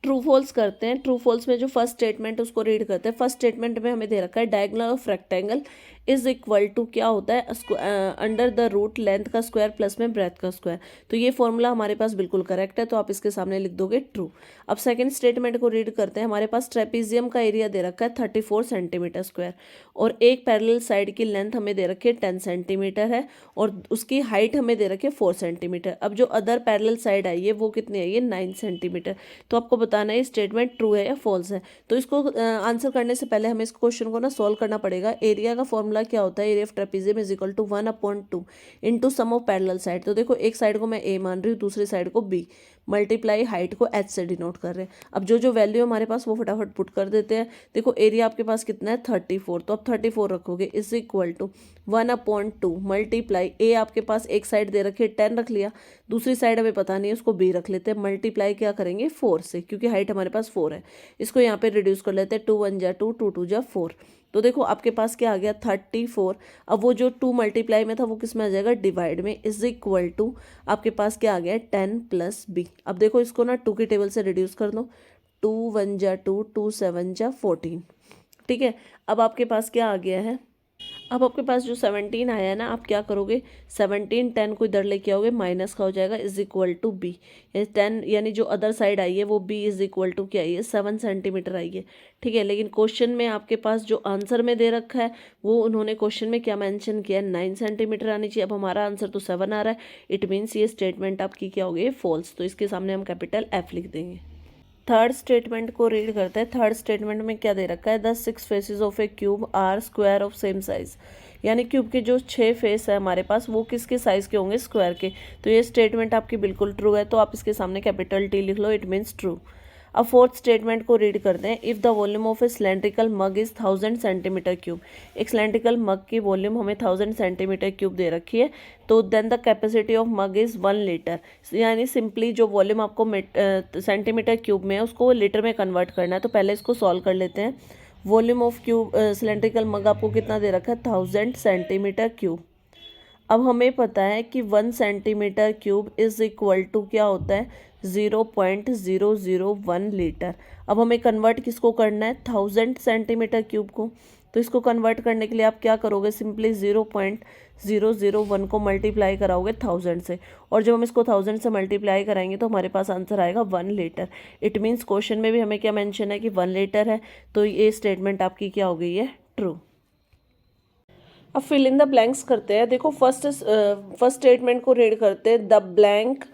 True false करते हैं। True false में जो फर्स्ट स्टेटमेंट उसको रीड करते हैं। फर्स्ट स्टेटमेंट में हमें दे रखा है diagonal of rectangle is equal to क्या होता है, अंडर द रूट लेंथ का स्क्वायर प्लस में ब्रेथ का स्क्वायर। तो ये फॉर्मूला हमारे पास बिल्कुल करेक्ट है, तो आप इसके सामने लिख दोगे ट्रू। अब सेकंड स्टेटमेंट को रीड करते हैं। हमारे पास ट्रेपीजियम का एरिया दे रखा है 34 सेंटीमीटर स्क्वायर और एक पैरेलल साइड की लेंथ हमें दे रखी है 10 सेंटीमीटर है और उसकी हाइट हमें दे रखी है 4 सेंटीमीटर। अब जो अदर पैरेलल साइड आई है वो कितनी आई है 9 सेंटीमीटर। तो आपको बताना है ये स्टेटमेंट ट्रू है या फॉल्स है। तो इसको आंसर करने से पहले हमें इस क्वेश्चन को ना सॉल्व करना पड़ेगा। एरिया का फॉर्मूला क्या होता है, area of trapezium is equal to 1/2 into sum of parallel side. तो देखो एक साइड को मैं ए मान रही हूँ, दूसरी साइड को बी, मल्टीप्लाई हाइट को एच से डिनोट कर रहे हैं। अब जो जो वैल्यू हमारे पास वो फटाफट पुट कर देते हैं। देखो एरिया आपके पास कितना है 34, तो आप 34 रखोगे इज इक्वल टू 1/2 मल्टीप्लाई ए आपके पास एक साइड दे रखी है 10 रख लिया, दूसरी साइड हमें पता नहीं है उसको बी रख लेते हैं, मल्टीप्लाई क्या करेंगे 4 से, क्योंकि हाइट हमारे पास 4 है। इसको यहाँ पे रिड्यूस कर लेते हैं, 2 1 जा 2, 2 2 जा 4। तो देखो आपके पास क्या आ गया 34। अब वो जो 2 मल्टीप्लाई में था वो किस में आ जाएगा डिवाइड में, इज इक्वल टू आपके पास क्या आ गया 10 प्लस बी। अब देखो इसको ना 2 की टेबल से रिड्यूस कर दो, 2 1 जा 2, 2 7 जा 14। ठीक है, अब आपके पास क्या आ गया है, अब आपके पास जो 17 आया है ना, आप क्या करोगे 17 10 को इधर लेके आओगे, माइनस का हो जाएगा इज इक्वल टू बी। 10 यानी जो अदर साइड आई है वो बी इज इक्वल टू क्या आई है 7 सेंटीमीटर आई है। ठीक है, लेकिन क्वेश्चन में आपके पास जो आंसर में दे रखा है वो उन्होंने क्वेश्चन में क्या मेंशन किया है 9 सेंटीमीटर आनी चाहिए। अब हमारा आंसर तो 7 आ रहा है, इट मीन्स ये स्टेटमेंट आपकी क्या हो गई फॉल्स। तो इसके सामने हम कैपिटल एफ लिख देंगे। थर्ड स्टेटमेंट को रीड करते हैं। थर्ड स्टेटमेंट में क्या दे रखा है, the 6 faces of a cube are square of same size. यानी क्यूब के जो 6 फेस है हमारे पास वो किसके साइज के होंगे, स्क्वायर के। तो ये स्टेटमेंट आपकी बिल्कुल ट्रू है, तो आप इसके सामने कैपिटल टी लिख लो, इट मीन्स ट्रू। अब फोर्थ स्टेटमेंट को रीड करते हैं। If the volume of A cylindrical mug is 1000 centimetre cube, एक सिलेंड्रिकल मग की वॉल्यूम हमें 1000 सेंटीमीटर क्यूब दे रखी है, तो then the capacity of mug is 1 litre. यानी सिंपली जो वॉल्यूम आपको सेंटीमीटर क्यूब में है उसको लीटर में कन्वर्ट करना है। तो पहले इसको सॉल्व कर लेते हैं। वॉल्यूम ऑफ क्यूब सिलेंड्रिकल मग आपको कितना दे रखा है 1000 सेंटीमीटर क्यूब। अब हमें पता है कि 1 centimetre cube is equal to क्या होता है 0.001 लीटर। अब हमें कन्वर्ट किसको करना है 1000 सेंटीमीटर क्यूब को। तो इसको कन्वर्ट करने के लिए आप क्या करोगे, सिंपली 0.001 को मल्टीप्लाई कराओगे 1000 से, और जब हम इसको 1000 से मल्टीप्लाई कराएंगे तो हमारे पास आंसर आएगा 1 लीटर। इट मीन्स क्वेश्चन में भी हमें क्या मेंशन है कि 1 लीटर है, तो ये स्टेटमेंट आपकी क्या हो गई है ट्रू। अब फिल इन द ब्लैंक्स करते हैं। देखो फर्स्ट स्टेटमेंट को रीड करते हैं। The blank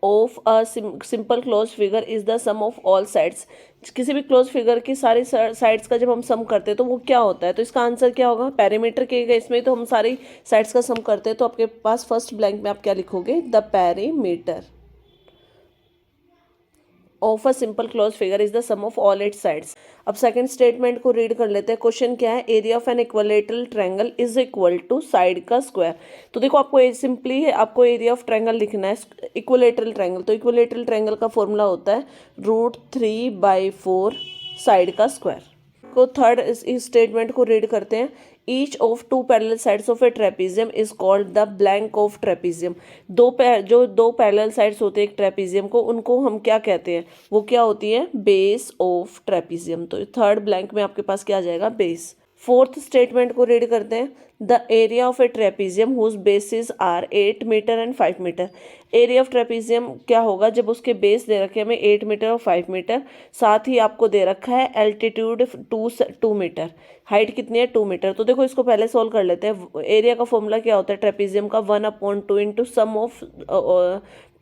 of a simple close figure is the sum of all sides. किसी भी क्लोज फिगर की सारी साइड्स का जब हम सम करते हैं तो वो क्या होता है, तो इसका आंसर क्या होगा पेरीमीटर के केस में तो हम सारी साइड्स का सम करते हैं। तो आपके पास फर्स्ट ब्लैंक में आप क्या लिखोगे, the perimeter of a simple close figure is the sum of all its sides. अब सेकंड स्टेटमेंट को रीड कर लेते हैं। क्वेश्चन क्या है, area of an equilateral triangle is equal to side का स्क्वायर। तो देखो आपको सिंपली है, आपको एरिया ऑफ ट्रायंगल लिखना है इक्विलेटरल ट्रायंगल। तो इक्विलेटरल ट्रायंगल का फॉर्मूला होता है √3/4 साइड का स्क्वायर। को थर्ड इस स्टेटमेंट को रीड करते हैं। Each of 2 parallel sides of a trapezium is called the blank of trapezium. जो दो पैरेलल साइड्स होते हैं एक ट्रेपीजियम को, उनको हम क्या कहते हैं, वो क्या होती है बेस ऑफ ट्रेपीजियम। तो थर्ड ब्लैंक में आपके पास क्या आ जाएगा बेस। फोर्थ स्टेटमेंट को रीड करते हैं। The area of a trapezium whose bases are 8 metre and 5 metre. Area of trapezium क्या होगा जब उसके बेस दे रखे हमें 8 मीटर और 5 मीटर, साथ ही आपको दे रखा है एल्टीट्यूड 2 मीटर, हाइट कितनी है 2 मीटर। तो देखो इसको पहले सोल्व कर लेते हैं। एरिया का फॉर्मूला क्या होता है ट्रेपीजियम का 1/2 into sum of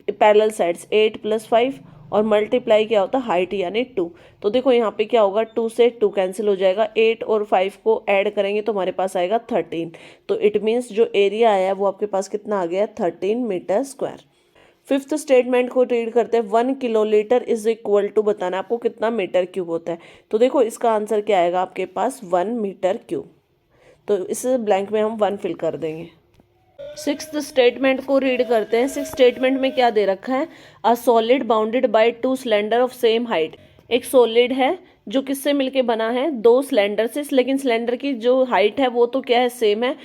parallel sides 8 + 5 और मल्टीप्लाई क्या होता है हाइट यानी 2। तो देखो यहाँ पे क्या होगा 2 से 2 कैंसिल हो जाएगा, 8 और 5 को ऐड करेंगे तो हमारे पास आएगा 13। तो इट मीन्स जो एरिया आया है वो आपके पास कितना आ गया 13 मीटर स्क्वायर। फिफ्थ स्टेटमेंट को रीड करते हैं। 1 किलोलीटर इज इक्वल टू बताना आपको कितना मीटर क्यूब होता है। तो देखो इसका आंसर क्या आएगा आपके पास 1 मीटर क्यूब। तो इस ब्लैंक में हम 1 फिल कर देंगे। सिक्स्थ स्टेटमेंट को रीड करते हैं। सिक्स स्टेटमेंट में क्या दे रखा है, a solid bounded by 2 cylinder of same height. एक सॉलिड है जो किससे मिलके बना है 2 सिलेंडर से, लेकिन सिलेंडर की जो हाइट है वो तो क्या है सेम है,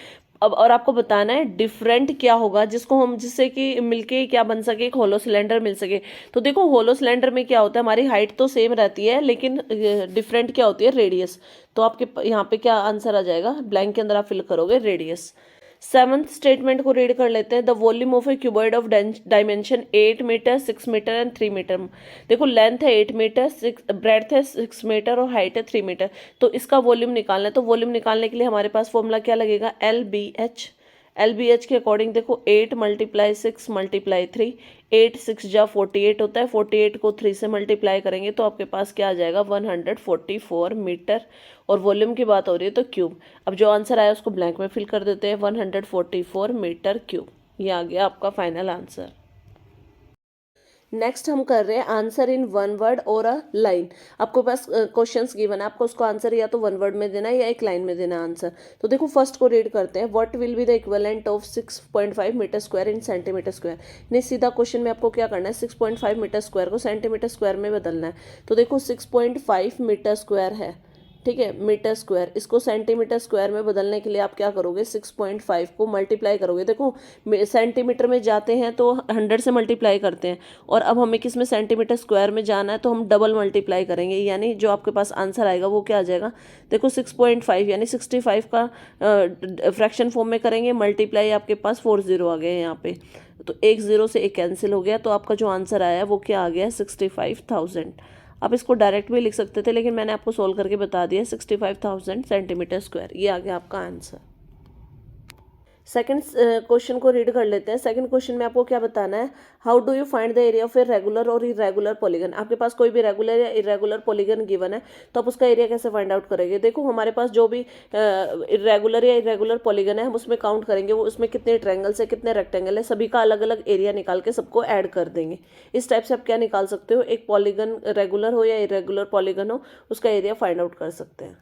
अब और आपको बताना है डिफरेंट क्या होगा जिसको हम जिससे कि मिलके क्या बन सके, एक होलो सिलेंडर मिल सके। तो देखो होलो सिलेंडर में क्या होता है, हमारी हाइट तो सेम रहती है लेकिन डिफरेंट क्या होती है, रेडियस। तो आपके यहाँ पे क्या आंसर आ जाएगा, ब्लैंक के अंदर आप फिल करोगे रेडियस। सेवंथ स्टेटमेंट को रीड कर लेते हैं। The volume of a cuboid of dimension 8 metre, 6 metre and 3 metre. देखो लेंथ है 8 मीटर, 6 ब्रेड्थ है 6 मीटर और हाइट है 3 मीटर। तो इसका वॉल्यूम निकालना है। तो वॉल्यूम निकालने के लिए हमारे पास फॉर्मूला क्या लगेगा, एल बी एच के अकॉर्डिंग देखो 8 मल्टीप्लाई 6 मल्टीप्लाई 3, 8 6 जा 48 होता है, 48 को 3 से मल्टीप्लाई करेंगे तो आपके पास क्या आ जाएगा 144 मीटर। और वॉल्यूम की बात हो रही है तो क्यूब। अब जो आंसर आया उसको ब्लैंक में फिल कर देते हैं, 144 मीटर क्यूब। ये आ गया आपका फाइनल आंसर। नेक्स्ट हम कर रहे हैं आंसर इन वन वर्ड और अ लाइन। आपको पास क्वेश्चंस गिवन है, आपको उसको आंसर या तो वन वर्ड में देना है या एक लाइन में देना है आंसर। तो देखो फर्स्ट को रीड करते हैं। What will be the equivalent of 6.5 metre square in centimetre square. नहीं, सीधा क्वेश्चन में आपको क्या करना है, 6.5 मीटर स्क्वायर को सेंटीमीटर स्क्वायर में बदलना है। तो देखो 6.5 मीटर स्क्वायर है, ठीक है, मीटर स्क्वायर। इसको सेंटीमीटर स्क्वायर में बदलने के लिए आप क्या करोगे, 6.5 को मल्टीप्लाई करोगे। देखो सेंटीमीटर में जाते हैं तो 100 से मल्टीप्लाई करते हैं, और अब हमें किस में सेंटीमीटर स्क्वायर में जाना है तो हम डबल मल्टीप्लाई करेंगे, यानी जो आपके पास आंसर आएगा वो क्या आ जाएगा। देखो 6.5 यानी 65 का फ्रैक्शन फॉर्म में करेंगे, मल्टीप्लाई आपके पास 40 आ गए यहाँ पे। तो एक जीरो से एक कैंसिल हो गया, तो आपका जो आंसर आया है वो क्या आ गया, 65,000। आप इसको डायरेक्ट भी लिख सकते थे लेकिन मैंने आपको सोल्व करके बता दिया, 65,000 सेंटीमीटर स्क्वायर। ये आ गया आपका आंसर। सेकंड क्वेश्चन को रीड कर लेते हैं। सेकंड क्वेश्चन में आपको क्या बताना है, how do you find the area of a regular और इरेगुलर पॉलीगन। आपके पास कोई भी रेगुलर या इरेगुलर पॉलीगन गिवन है तो आप उसका एरिया कैसे फाइंड आउट करेंगे। देखो हमारे पास जो भी इरेगुलर या इरेगुलर पॉलीगन है हम उसमें काउंट करेंगे, वो उसमें कितने ट्रायंगल्स है कितने रेक्टेंगल है, सभी का अलग अलग एरिया निकाल के सबको ऐड कर देंगे। इस टाइप से आप क्या निकाल सकते हो, एक पॉलीगन रेगुलर हो या इरेगुलर पॉलीगन हो उसका एरिया फाइंड आउट कर सकते हैं।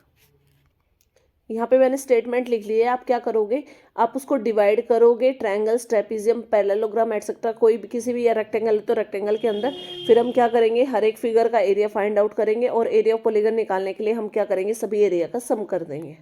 यहाँ पे मैंने स्टेटमेंट लिख ली है, आप क्या करोगे, आप उसको डिवाइड करोगे ट्रायंगल्स, ट्रेपीजियम, पैरेललोग्राम एटसेट्रा, कोई भी किसी भी या रेक्टेंगल तो रेक्टेंगल के अंदर। फिर हम क्या करेंगे, हर एक फिगर का एरिया फाइंड आउट करेंगे और एरिया ऑफ पॉलीगन निकालने के लिए हम क्या करेंगे, सभी एरिया का सम कर देंगे।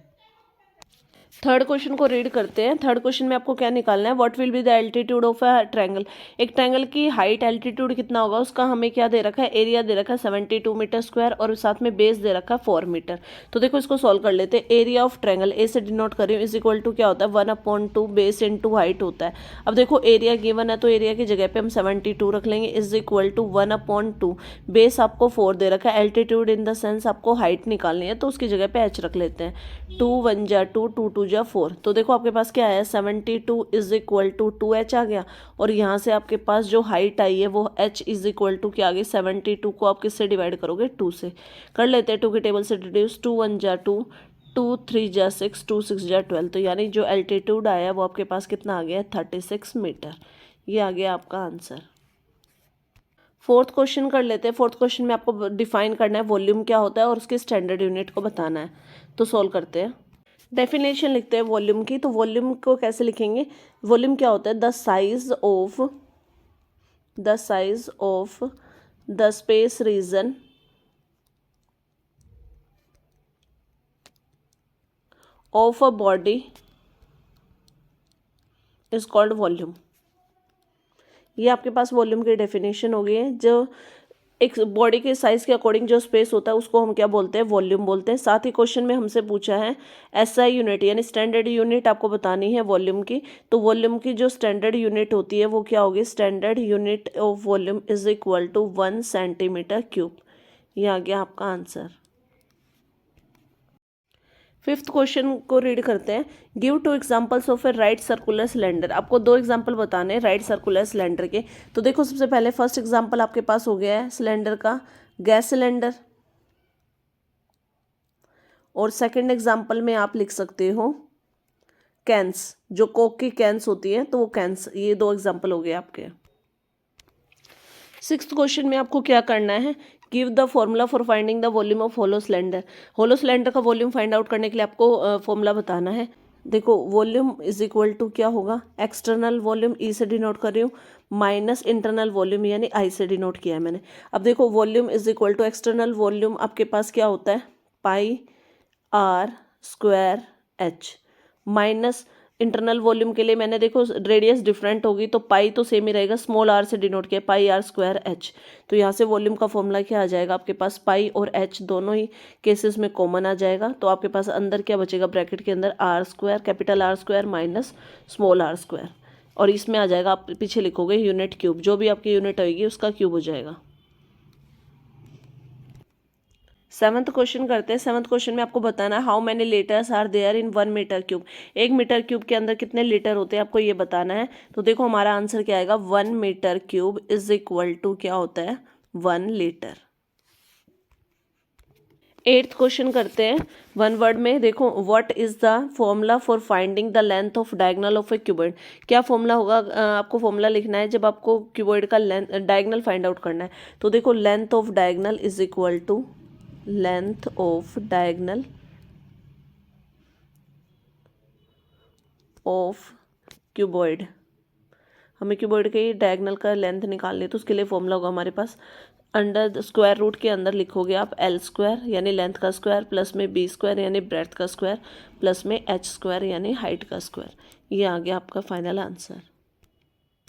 थर्ड क्वेश्चन को रीड करते हैं। थर्ड क्वेश्चन में आपको क्या निकालना है, what will be the altitude of a triangle. एक ट्रायंगल की हाइट एल्टीट्यूड कितना होगा उसका हमें क्या दे रखा है, एरिया दे रखा है 72 मीटर स्क्वायर और साथ में बेस दे रखा है 4 मीटर। तो देखो इसको सॉल्व कर लेते हैं। एरिया ऑफ ट्रायंगल ए से डिनोट कर रही हूँ, इज इक्वल टू क्या होता है 1/2 बेस इंटू हाइट होता है। अब देखो एरिया गिवन है तो एरिया की जगह पे हम 72 रख लेंगे, इज इक्वल टू 1/2। बेस आपको 4 दे रखा है, एल्टीट्यूड इन द सेंस आपको हाइट निकालनी है तो उसकी जगह पे h रख लेते हैं। 2 1 जा 2, 2 2 जा 4। तो देखो आपके पास क्या है, 72 इज इक्वल टू 2h आ गया, और यहाँ से आपके पास जो हाइट आई है वो h इज इक्वल टू क्या आ गई, 72 को आप किससे डिवाइड करोगे, 2 से। कर लेते हैं 2 की टेबल से डिड्यूस, 2 1 जा 2, 2 3 जा 6, 2 6 जा 12। तो यानी जो एल्टीट्यूड आया वो आपके पास कितना आ गया, 36 मीटर। ये आ गया आपका आंसर। फोर्थ क्वेश्चन कर लेते हैं। फोर्थ क्वेश्चन में आपको डिफाइन करना है वॉल्यूम क्या होता है और उसके स्टैंडर्ड यूनिट को बताना है। तो सॉल्व करते हैं। डेफिनेशन लिखते हैं वॉल्यूम की। तो वॉल्यूम को कैसे लिखेंगे, वॉल्यूम क्या होता है, the size of the space region of a body is called volume. ये आपके पास वॉल्यूम की डेफिनेशन हो गई है। जो एक बॉडी के साइज के अकॉर्डिंग जो स्पेस होता है उसको हम क्या बोलते हैं, वॉल्यूम बोलते हैं। साथ ही क्वेश्चन में हमसे पूछा है एसआई यूनिट यानी स्टैंडर्ड यूनिट आपको बतानी है वॉल्यूम की। तो वॉल्यूम की जो स्टैंडर्ड यूनिट होती है वो क्या होगी, standard unit of volume is equal to 1 centimetre cube. ये आ गया आपका आंसर। फिफ्थ क्वेश्चन को रीड करते हैं। Give 2 examples of a right circular cylinder. आपको 2 एग्जांपल बताने हैं राइट सर्कुलर सिलेंडर के। तो देखो सबसे पहले फर्स्ट एग्जांपल आपके पास हो गया है सिलेंडर का, गैस सिलेंडर। और सेकंड एग्जांपल में आप लिख सकते हो कैंस, जो कोक की कैंस होती है तो वो कैंस। ये 2 एग्जांपल हो गए आपके। सिक्स्थ क्वेश्चन में आपको क्या करना है, give the formula for finding the volume of hollow cylinder. Hollow cylinder का वॉल्यूम फाइंड आउट करने के लिए आपको फॉर्मूला बताना है। देखो वॉल्यूम इज इक्वल टू क्या होगा, एक्सटर्नल वॉल्यूम ई से डिनोट कर रही हूँ, माइनस इंटरनल वॉल्यूम यानी आई से डिनोट किया है मैंने। अब देखो volume is equal to external volume आपके पास क्या होता है, pi r square h, minus internal volume के लिए मैंने देखो रेडियस डिफरेंट होगी तो पाई तो सेम ही रहेगा, स्मॉल आर से डिनोट किया, पाई आर स्क्वायर एच। तो यहाँ से वॉल्यूम का फॉर्मूला क्या आ जाएगा आपके पास, पाई और एच दोनों ही केसेस में कॉमन आ जाएगा। तो आपके पास अंदर क्या बचेगा, ब्रैकेट के अंदर r square, capital r square minus small r square, और इसमें आ जाएगा, आप पीछे लिखोगे यूनिट क्यूब, जो भी आपकी यूनिट होगी उसका क्यूब हो जाएगा। सेवन्थ क्वेश्चन करते हैं। सेवन्थ क्वेश्चन में आपको बताना है how many litres are there in 1 metre cube. 1 metre cube के अंदर कितने लीटर होते हैं आपको ये बताना है। तो देखो हमारा आंसर क्या आएगा, 1 metre cube is equal to क्या होता है, 1 लीटर। एट्थ क्वेश्चन करते हैं। वन वर्ड में देखो, what is the formula for finding the length of diagonal of a cuboid. क्या फॉर्मूला होगा, आपको फॉर्मूला लिखना है जब आपको क्यूबॉइड का लेंथ डायगोनल फाइंड आउट करना है। तो देखो length of diagonal is equal to length of diagonal of cuboid. हमें क्यूबॉइड के डायगोनल का लेंथ निकालनी है तो उसके लिए फॉर्मूला होगा हमारे पास, अंडर स्क्वायर रूट के अंदर लिखोगे आप एल स्क्वायर यानी लेंथ का स्क्वायर, प्लस में बी स्क्वायर यानी ब्रेड्थ का स्क्वायर, प्लस में एच स्क्वायर यानी हाइट का स्क्वायर। ये आ गया आपका फाइनल आंसर।